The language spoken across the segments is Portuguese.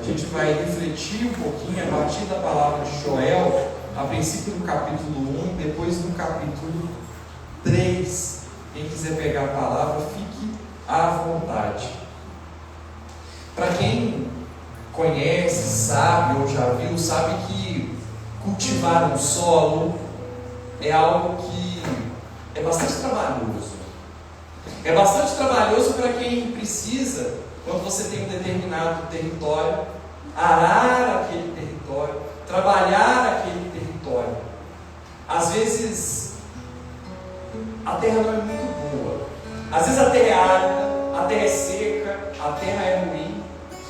gente vai refletir um pouquinho a partir da palavra de Joel, a princípio no capítulo 1, depois no capítulo 3. Quem quiser pegar a palavra, fique à vontade. Para quem conhece, sabe ou já viu, sabe que cultivar um solo é algo que é bastante trabalhoso. É bastante trabalhoso para quem precisa, quando você tem um determinado território, arar aquele território, trabalhar aquele território. Às vezes a terra não é muito boa, às vezes a terra é árida, a terra é seca, a terra é ruim.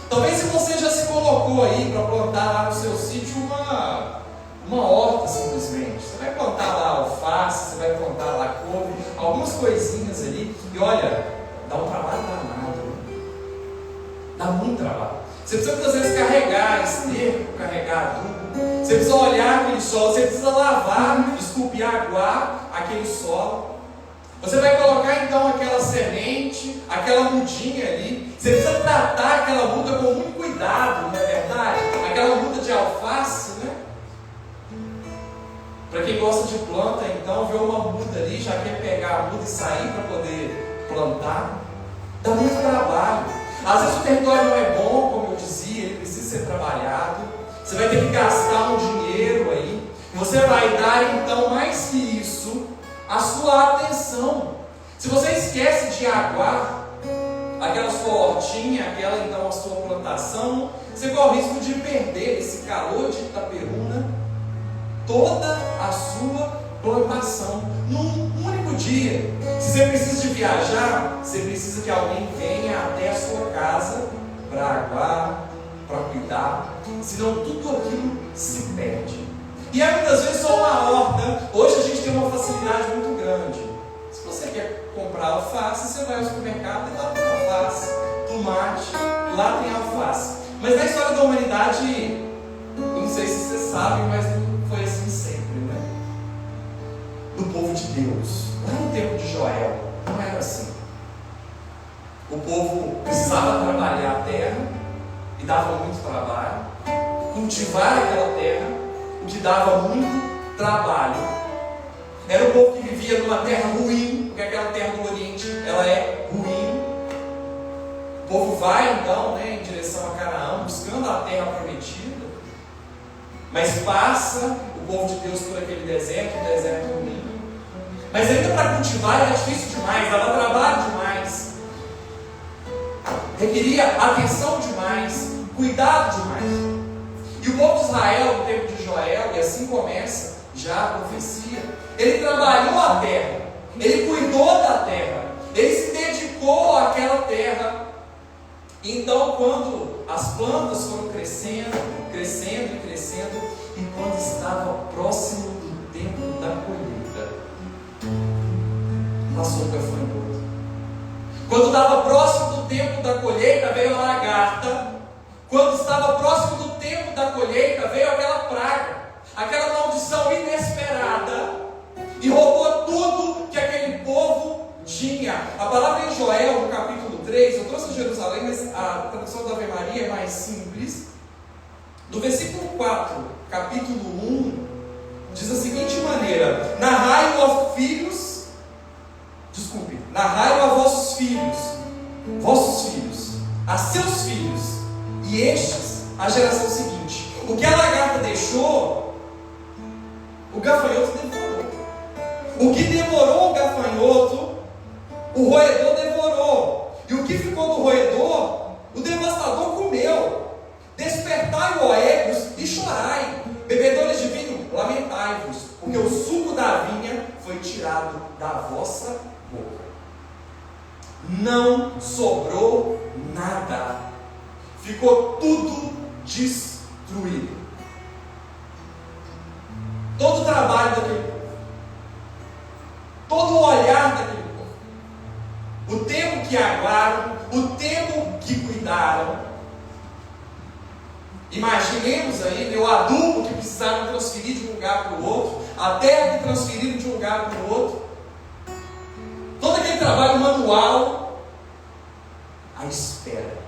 Talvez se você já se colocou aí para plantar lá no seu sítio uma horta simplesmente, você vai plantar lá alface, você vai plantar lá couve, algumas coisinhas ali, e olha, dá um trabalho danado, né? Dá muito trabalho. Você precisa muitas vezes carregar esterco, carregar adubo, você precisa olhar aquele solo, você precisa lavar, esculpir, aguar aquele solo. Você vai colocar então aquela semente, aquela mudinha ali, você precisa tratar aquela muda com muito cuidado, não é verdade? Aquela muda de alface, né? Para quem gosta de planta, então, vê uma muda ali, já quer pegar a muda e sair para poder plantar. Dá muito trabalho. Às vezes o território não é bom, como eu dizia, ele precisa ser trabalhado. Você vai ter que gastar um dinheiro aí. Você vai dar, então, mais que isso, a sua atenção. Se você esquece de aguar aquela sua hortinha, aquela, então, a sua plantação, você corre o risco de perder esse calor de Itaperuna, toda a sua plantação num único dia. Se você precisa de viajar, você precisa que alguém venha até a sua casa para aguar, para cuidar, senão tudo aquilo se perde. E é muitas vezes só uma horta. Hoje a gente tem uma facilidade muito grande. Se você quer comprar alface, você vai ao supermercado e lá tem alface, tomate, lá tem alface. Mas na história da humanidade, não sei se você sabe, mas foi assim sempre, né? No povo de Deus, lá no tempo de Joel, não era assim. O povo precisava trabalhar a terra, e dava muito trabalho, cultivar aquela terra, o que dava muito trabalho. Era um povo que vivia numa terra ruim, porque aquela terra do Oriente, ela é ruim. O povo vai então, né, em direção a Canaã, buscando a terra prometida, mas passa o povo de Deus por aquele deserto, um deserto ruim. Mas ainda para cultivar era difícil demais, dava trabalho demais, requeria atenção demais, cuidado demais. E o povo de Israel, no tempo de Joel, e assim começa já a profecia, ele trabalhou a terra, ele cuidou da terra, ele se dedicou àquela terra. Então, quando as plantas foram crescendo, crescendo e crescendo, e quando estava próximo do tempo da colheita, passou o gafanhoto. Quando estava próximo do tempo da colheita, veio a lagarta. Quando estava próximo do tempo da colheita, veio aquela praga, aquela maldição inesperada, e roubou tudo que aquele povo tinha. A palavra em Joel, no capítulo 3, eu trouxe Jerusalém, mas a tradução da Ave Maria é mais simples. No versículo 4, capítulo 1, diz da seguinte maneira: narrai-o a vossos filhos, a seus filhos, e estes a geração seguinte. O que a lagarta deixou, o gafanhoto devorou. O que devorou o gafanhoto, o roedor devorou. E o que ficou do roedor, o devastador comeu. Despertai, ó ébrios, e chorai, bebedores de vinho, lamentai-vos, porque o suco da vinha foi tirado da vossa boca. Não sobrou nada, ficou tudo destruído. Todo o trabalho daquele povo, todo o olhar daquele povo, o tempo que aguaram, o tempo que cuidaram. Imaginemos aí, o adubo que precisaram transferir de um lugar para o outro, a terra que transferiram de um lugar para o outro, todo aquele trabalho manual, a espera.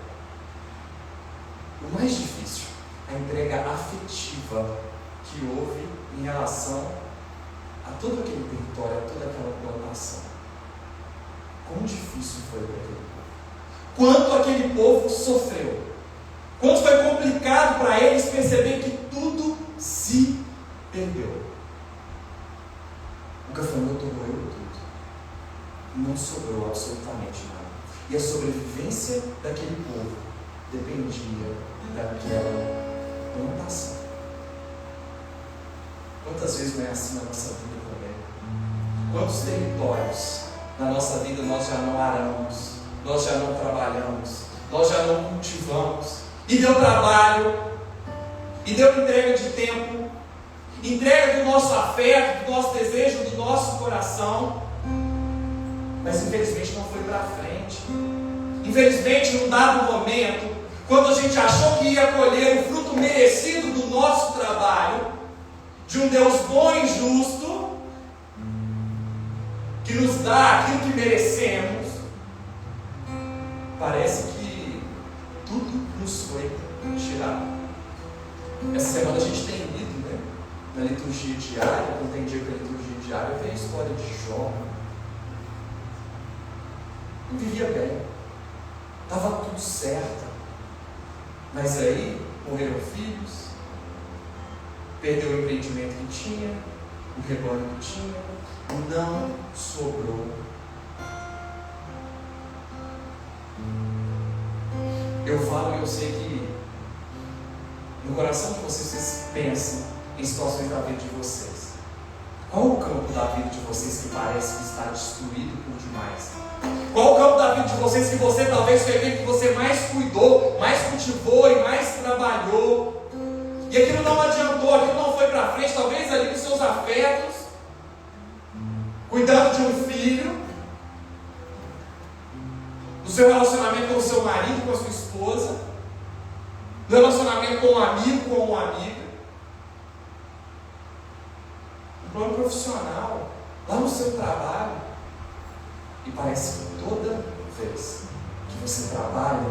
O O mais difícil, a entrega afetiva que houve em relação a todo aquele território, a toda aquela plantação. Quão difícil foi para aquele povo. Quanto aquele povo sofreu. Quanto foi complicado para eles perceber que tudo se perdeu. O gafanhoto roeu tudo. Não sobrou absolutamente nada. E a sobrevivência daquele povo dependia daquela plantação. Quantas vezes não é assim na nossa vida também? Quantos territórios na nossa vida nós já não aramos, nós já não trabalhamos, nós já não cultivamos, e deu trabalho, e deu entrega de tempo, entrega do nosso afeto, do nosso desejo, do nosso coração, mas infelizmente não foi para frente. Infelizmente, num dado momento, quando a gente achou que ia colher o fruto merecido do nosso trabalho, de um Deus bom e justo, que nos dá aquilo que merecemos, parece que tudo nos foi tirado. Essa semana a gente tem lido, né, na liturgia diária, quando tem dia que a liturgia diária, vem a história de Jó. Não vivia bem, estava tudo certo, mas aí morreram filhos, perdeu o empreendimento que tinha, o rebanho que tinha, não sobrou. Eu falo e eu sei que no coração de vocês pensam em situações da vida de vocês. Qual o campo da vida de vocês que parece que está destruído por demais? Qual o campo da vida de vocês que você talvez foi aquele que você mais cuidou, mais cultivou e mais trabalhou? E aquilo não adiantou, aquilo não foi para frente, talvez ali nos seus afetos, cuidando de um filho, do seu relacionamento com o seu marido, com a sua esposa, do relacionamento com um amigo, com uma amiga, no plano profissional, lá no seu trabalho. E parece que toda vez que você trabalha,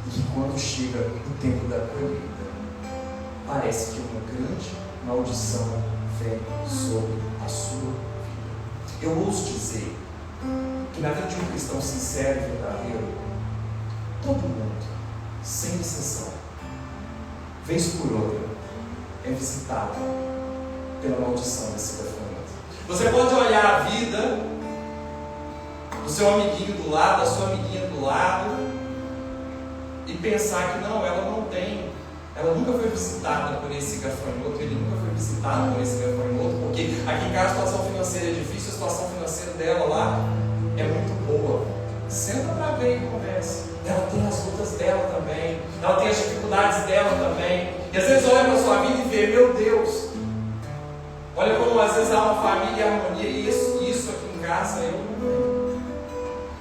e que quando chega o tempo da colheita, parece que uma grande maldição vem sobre a sua vida. Eu ouso dizer que na vida de um cristão sincero e verdadeiro, todo mundo, sem exceção, vez por outra, é visitado pela maldição desse gafanhoto. Você pode olhar a vida do seu amiguinho do lado, da sua amiguinha do lado, e pensar que não, ela nunca foi visitada por esse gafanhoto, ele nunca foi visitado por esse gafanhoto, porque aqui em casa a situação financeira é difícil, a situação financeira dela lá é muito boa. Senta para ver e conversa. Ela tem as lutas dela também, ela tem as dificuldades dela também, e às vezes olha para a sua vida e vê, meu Deus, olha como às vezes há uma família e harmonia, e isso aqui em casa eu não tenho.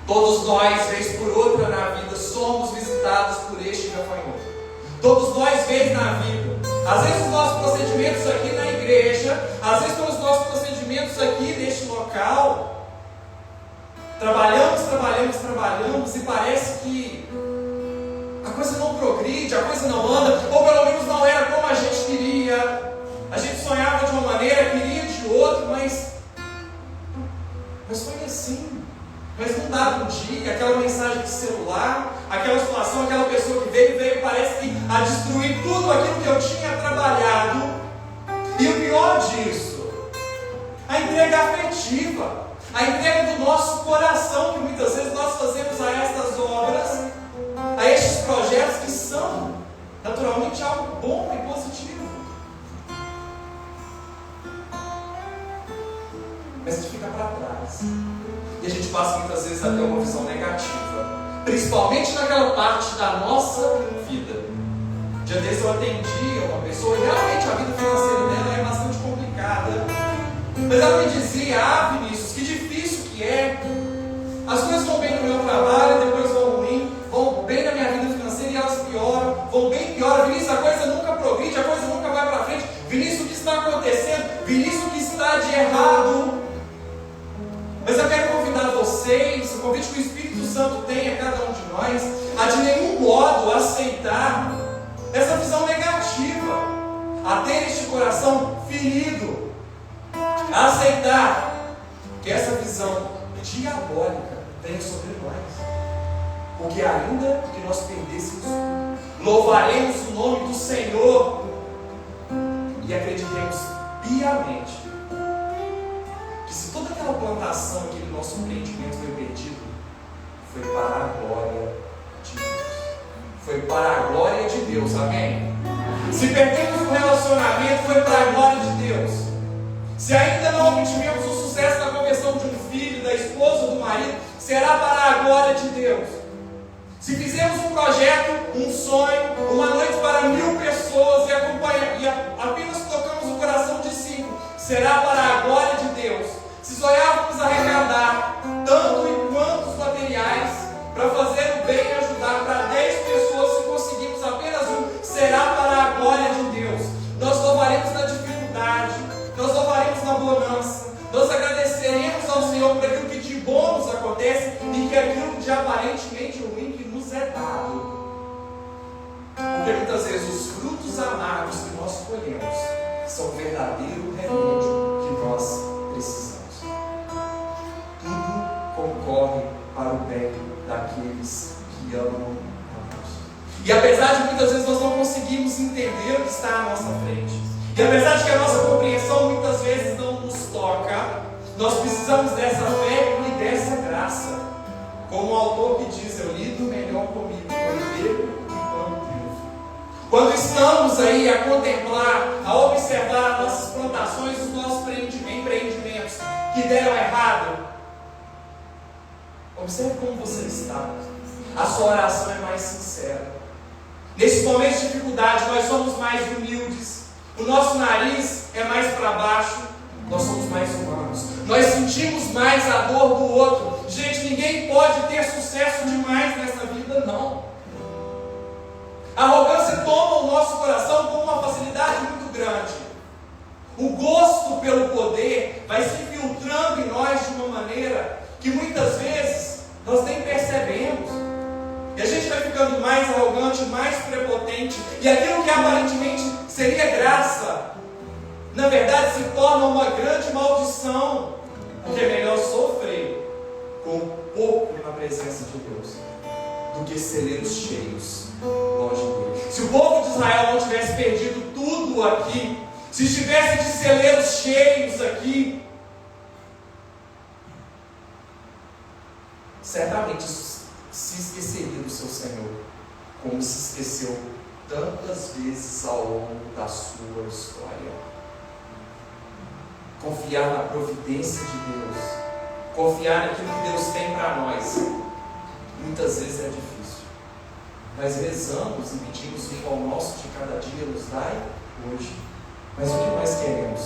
Todos nós, vez por outra na vida, somos visitados por este gafanhoto. Todos nós, vez na vida. Às vezes os nossos procedimentos aqui na igreja, às vezes pelos nossos procedimentos aqui neste local, trabalhamos, e parece que a coisa não progride, a coisa não anda, ou pelo menos não era como a gente queria. A gente sonhava de uma maneira, queria de outra, mas foi assim. Mas num dado dia, aquela mensagem de celular, aquela situação, aquela pessoa que veio, parece que a destruir tudo aquilo que eu tinha trabalhado. E o pior disso, a entrega afetiva, a entrega do nosso coração, que muitas vezes nós fazemos a estas obras, a estes projetos que são naturalmente algo bom e positivo. Mas que fica para trás. E a gente passa muitas vezes a ter uma visão negativa, principalmente naquela parte da nossa vida. Dia desses eu atendi uma pessoa, e realmente a vida financeira dela é bastante complicada, mas ela me dizia, Vinícius, que difícil que é, as coisas vão bem no meu trabalho, depois vão ruim, vão bem na minha vida financeira e elas pioram, vão bem e pioram. Vinícius, a coisa nunca progride, a coisa nunca vai para frente. Vinícius, o que está acontecendo? Vinícius, o que está de errado? Mas eu quero convidar vocês, o convite que o Espírito Santo tem a cada um de nós, a de nenhum nenhum modo aceitar essa visão negativa, a ter este coração ferido, a aceitar que essa visão diabólica venha sobre nós. Porque ainda que nós perdêssemos, louvaremos o nome do Senhor e acreditemos piamente que se toda aquela plantação, aquele nosso empreendimento foi perdido, foi para a glória de Deus. Foi para a glória de Deus, amém? Se perdemos um relacionamento, foi para a glória de Deus. Se ainda não obtivemos o sucesso na conversão de um filho, da esposa ou do marido, será para a glória de Deus. Se fizermos um projeto, um sonho, uma noite para 1000 pessoas e apenas tocamos o coração de 5, será para a glória de Deus. Se sonhávamos arrecadar tanto e quantos materiais para fazer o bem e ajudar para 10 pessoas, se conseguimos apenas um, será para a glória de Deus. Nós louvaremos na dificuldade, nós louvaremos na bonança, nós agradeceremos ao Senhor por aquilo que de bom nos acontece e que aquilo de aparentemente ruim que nos é dado. Porque muitas vezes os frutos amargos que nós colhemos são o verdadeiro remédio que nós precisamos. Tudo concorre para o bem daqueles que amam a Deus. E apesar de muitas vezes nós não conseguirmos entender o que está à nossa frente, e apesar de que a nossa compreensão muitas vezes não nos toca, nós precisamos dessa fé e dessa graça. Como o autor que diz: eu lido melhor comigo quando bebo e quando triunfo. Quando estamos aí a contemplar, a observar nossas plantações, os nossos empreendimentos que deram errado, observe como você está. A sua oração é mais sincera. Nesses momentos de dificuldade, nós somos mais humildes. O nosso nariz é mais para baixo. Nós somos mais humanos. Nós sentimos mais a dor do outro. Gente, ninguém pode ter sucesso demais nessa vida, não. A arrogância toma o nosso coração com uma facilidade muito grande. O gosto pelo poder vai se infiltrando em nós de uma maneira que muitas vezes nós nem percebemos. E a gente vai ficando mais arrogante, mais prepotente. E aquilo que aparentemente seria graça, na verdade se torna uma grande maldição. Porque é melhor sofrer com pouco na presença de Deus do que celeiros cheios longe dele. Se o povo de Israel não tivesse perdido tudo aqui, se estivesse de celeiros cheios aqui, certamente se esqueceria do seu Senhor, como se esqueceu tantas vezes ao longo da sua história. Confiar na providência de Deus, confiar naquilo que Deus tem para nós, muitas vezes é difícil. Nós rezamos e pedimos o pão nosso de cada dia nos dai hoje. Mas o que nós queremos?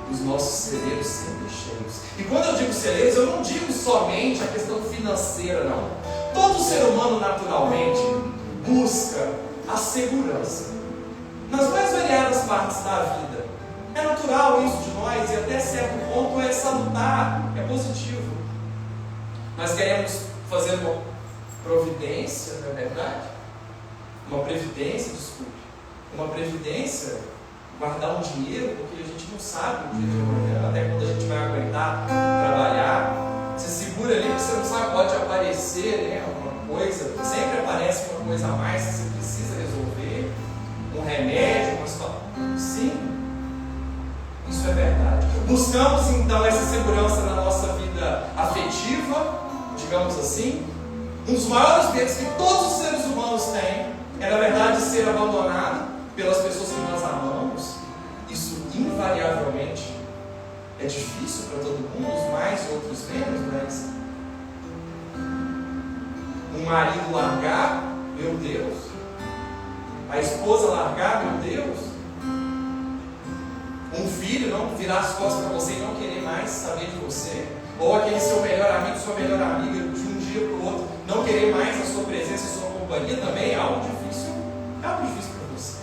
Os nossos celeiros sempre cheios. E quando eu digo celeiros, eu não digo somente a questão financeira, não. Todo ser humano naturalmente busca a segurança nas mais variadas partes da vida. É natural isso de nós, e até certo ponto é salutar, é positivo. Nós queremos fazer uma providência, não é verdade? Uma previdência, desculpe. Uma previdência, guardar um dinheiro, porque a gente não sabe o dia de amanhã, até quando a gente vai aguentar trabalhar. Você segura ali, porque você não sabe, pode aparecer, né, alguma coisa, sempre aparece uma coisa a mais que você precisa resolver, um remédio, uma situação. Sim. Isso é verdade. Buscamos então essa segurança na nossa vida afetiva, digamos assim. Um dos maiores medos que todos os seres humanos têm é, na verdade, ser abandonado pelas pessoas que nós amamos. Isso invariavelmente é difícil para todo mundo, uns mais, outros menos, mas um marido largar, meu Deus. A esposa largar, meu Deus. Um filho não virar as costas para você e não querer mais saber de você. Ou aquele seu melhor amigo, sua melhor amiga, de um dia para o outro, não querer mais a sua presença e sua companhia, também é algo difícil. É algo difícil para você.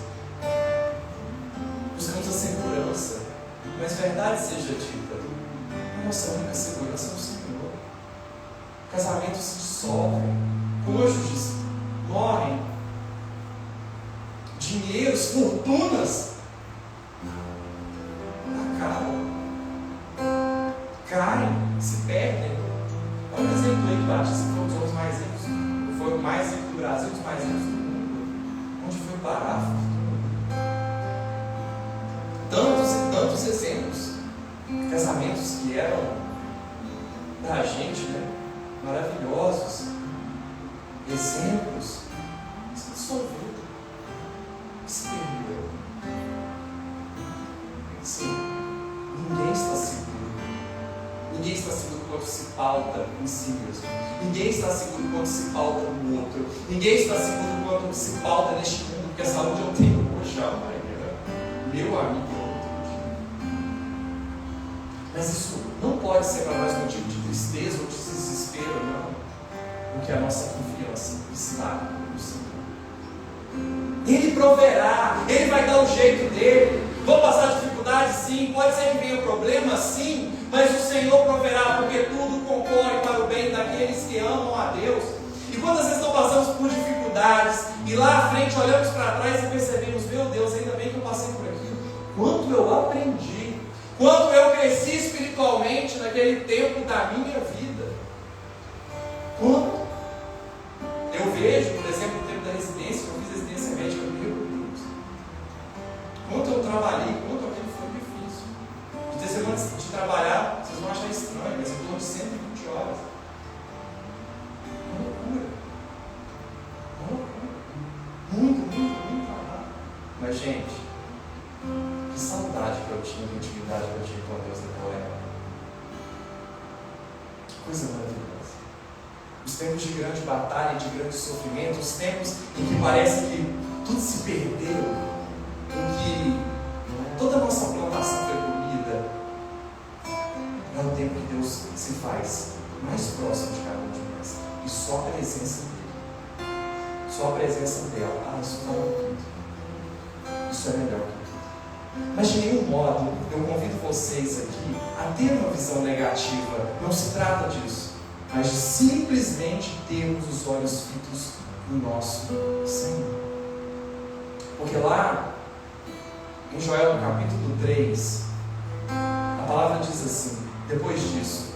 Buscamos a segurança. Mas verdade seja dita, a nossa única segurança é o Senhor. Casamentos se dissolvem, cônjuges morrem, dinheiros, fortunas, acabam, caem, se perdem. Olha o exemplo aí, Batista foi um dos homens mais ricos, foi o mais rico do Brasil, um dos mais ricos do mundo. Onde foi parar a fortuna? Tantos e tantos exemplos, casamentos que eram para a gente, né, maravilhosos, exemplos, se dissolveu, se perdeu. Sim, ninguém está seguro. Ninguém está seguro quando se pauta em si mesmo. Ninguém está seguro quando se pauta no outro. Ninguém está seguro quando se pauta neste mundo, porque a saúde eu tenho, poxa, meu amigo. Mas isso não pode ser para nós motivo de tristeza ou de desespero, não. Porque a nossa confiança está no Senhor. Ele proverá, Ele vai dar o jeito dele. Vão passar dificuldades, sim. Pode ser que venha problema, sim. Mas o Senhor proverá, porque tudo concorre para o bem daqueles que amam a Deus. E quantas vezes não passamos por dificuldades, e lá à frente olhamos para trás e percebemos, meu Deus, ainda bem que eu passei por aquilo. Quanto eu aprendi, quanto eu cresci espiritualmente naquele tempo da minha vida. Quanto? Eu vejo, por exemplo, o tempo da residência, eu fiz residência médica, meu Deus. Quanto eu trabalhei, quanto aquilo foi difícil. De ter semanas de trabalhar, vocês vão achar estranho, mas em torno de 120 horas. Uma loucura. Uma loucura. Muito trabalho. Mas, gente, que saudade que eu tinha, de intimidade que eu tinha com Deus naquela época. Que coisa maravilhosa. Os tempos de grande batalha, de grande sofrimento, os tempos em que parece que tudo se perdeu, em que toda a nossa plantação foi comida, é o tempo que Deus se faz mais próximo de cada um de nós. E só a presença dele, só a presença dela, isso vale tudo. Isso é melhor que tudo. Mas de nenhum modo eu convido vocês aqui a ter uma visão negativa. Não se trata disso, mas de simplesmente termos os olhos fitos no nosso Senhor. Porque lá em Joel, no capítulo 3, a palavra diz assim: depois disso,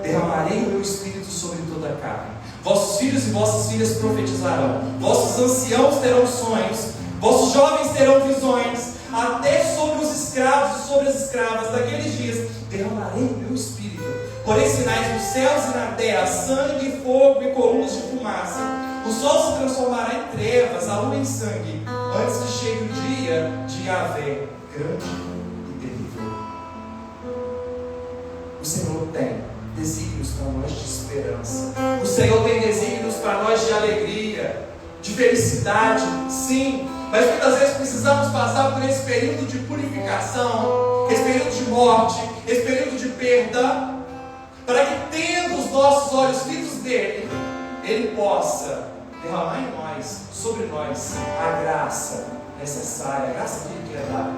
derramarei o meu espírito sobre toda a carne. Vossos filhos e vossas filhas profetizarão, vossos anciãos terão sonhos, vossos jovens terão visões, até sobre os escravos e sobre as escravas daqueles dias derramarei o meu espírito. Porém sinais nos céus e na terra, sangue, fogo e colunas de fumaça. O sol se transformará em trevas, a lua em sangue, antes que chegue o dia de Yahvé, grande e terrível. O Senhor tem desígnios para nós de esperança. O Senhor tem desígnios para nós de alegria, de felicidade, sim. Mas muitas vezes precisamos passar por esse período de purificação, esse período de morte, esse período de perda, para que, tendo os nossos olhos fitos nele, Ele possa derramar em nós, sobre nós, a graça necessária, a graça que Ele quer dar.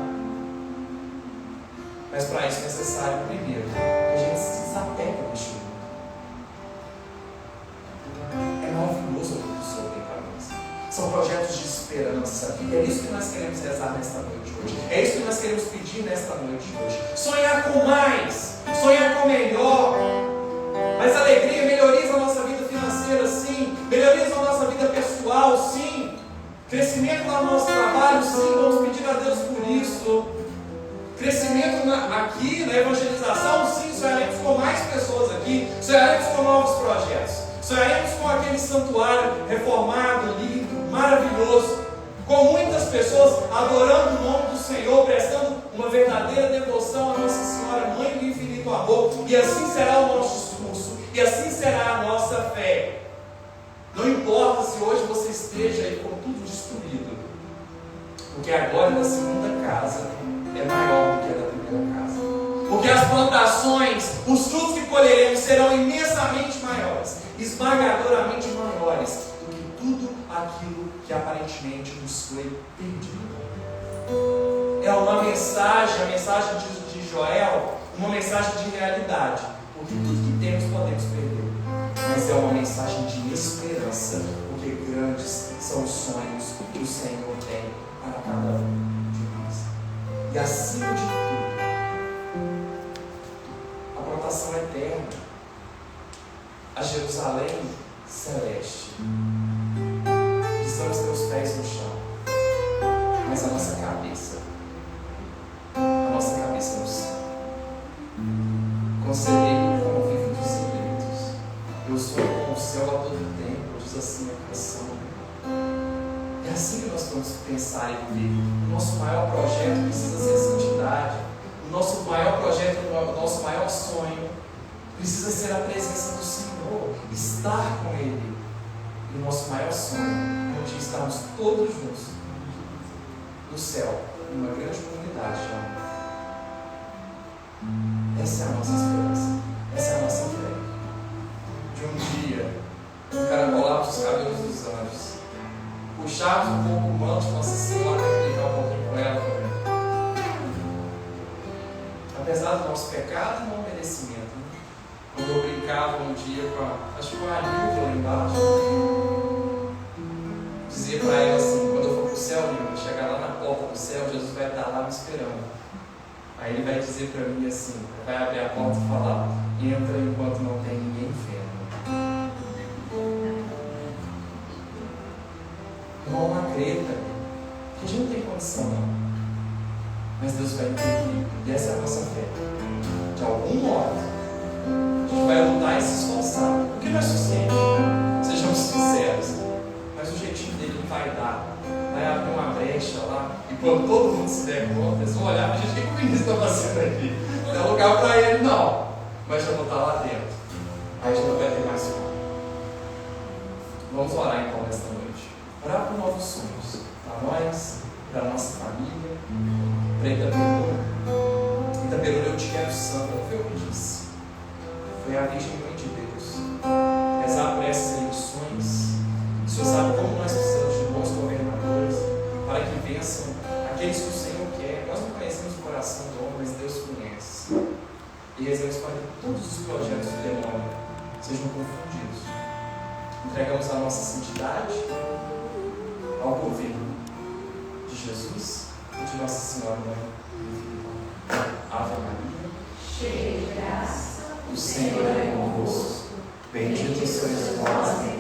Mas para isso é necessário, primeiro, que a gente se desapegue deste mundo. É maravilhoso o que o Senhor tem para nós. São projetos de esperança. E é isso que nós queremos rezar nesta noite hoje. É isso que nós queremos pedir nesta noite hoje. Sonhar com mais, sonhar com melhor. Mas alegria, melhorias na nossa vida financeira, sim. Melhorias na nossa vida pessoal, sim. Crescimento no nosso trabalho, sim. Vamos pedir a Deus por isso. Crescimento aqui na evangelização, sim. Sonharemos com mais pessoas aqui. Sonharemos com novos projetos. Sonharemos com aquele santuário reformado, lindo, maravilhoso, com muitas pessoas adorando o nome do Senhor, prestando uma verdadeira devoção à Nossa Senhora, Mãe do Infinito Amor, e assim será o nosso discurso, e assim será a nossa fé. Não importa se hoje você esteja aí com tudo destruído, porque a glória da segunda casa é maior do que a da primeira casa. Porque as plantações, os frutos que colheremos serão imensamente maiores, esmagadoramente maiores do que tudo aquilo que aparentemente nos foi perdido. É uma mensagem, a mensagem de Joel, uma mensagem de realidade, porque tudo que temos podemos perder, mas é uma mensagem de esperança, porque grandes são os sonhos que o Senhor tem para E acima de tudo, a plantação eterna, a Jerusalém celeste. Estão os teus pés no chão, mas a nossa cabeça no céu. Concedei-me como vive dos eleitos. Eu sou como o céu a todo tempo, diz assim a canção. É assim que nós vamos pensar e viver. O nosso maior projeto precisa ser a santidade. O nosso maior projeto, o nosso maior sonho precisa ser a presença do Senhor, estar com Ele. E o nosso maior sonho é de estarmos todos juntos no céu, numa grande comunidade de amor. Essa é a nossa esperança, essa é a nossa fé. De um dia, encaracolava os cabelos dos anjos, puxava um pouco o manto de Nossa Senhora para brincar um pouquinho com ela também. Apesar do nosso pecado e não merecimento. Quando eu brincava um dia acho que com a Nilva lá embaixo, dizia para ela assim: quando eu for para o céu, Nilva, chegar lá na porta do céu, Jesus vai estar lá me esperando. Aí ele vai dizer para mim assim, vai abrir a porta e falar: entra enquanto não tem ninguém vendo. Irmão, não acredita, que a gente não tem condição não. Mas Deus vai intervir, e essa é a nossa fé. De algum modo, a gente vai lutar e se esforçar, o que não é suficiente, sejamos sinceros, mas o jeitinho dele vai dar, vai abrir uma brecha lá, e quando todo mundo se der conta, eles vão olhar, mas gente, o que o Vinícius está fazendo aqui? Não é lugar para ele, não, mas já vou estar lá dentro, aí a gente não vai ter mais fome. Vamos orar então nesta noite, orar por novos sonhos, para nós, para a nossa família, para Itaperuna. Itaperuna, eu te quero santa, não foi eu que disse. Foi a Virgem Mãe de Deus. Rezar por essas eleições. O Senhor sabe como nós precisamos de bons governadores para que vençam aqueles que o Senhor quer. Nós não conhecemos o coração do homem, mas Deus conhece. E rezamos para que todos os projetos do demônio sejam confundidos. Entregamos a nossa santidade ao governo de Jesus e de Nossa Senhora Mãe. Ave Maria, cheia de graça, o Senhor é convosco. Bendita sois vós entre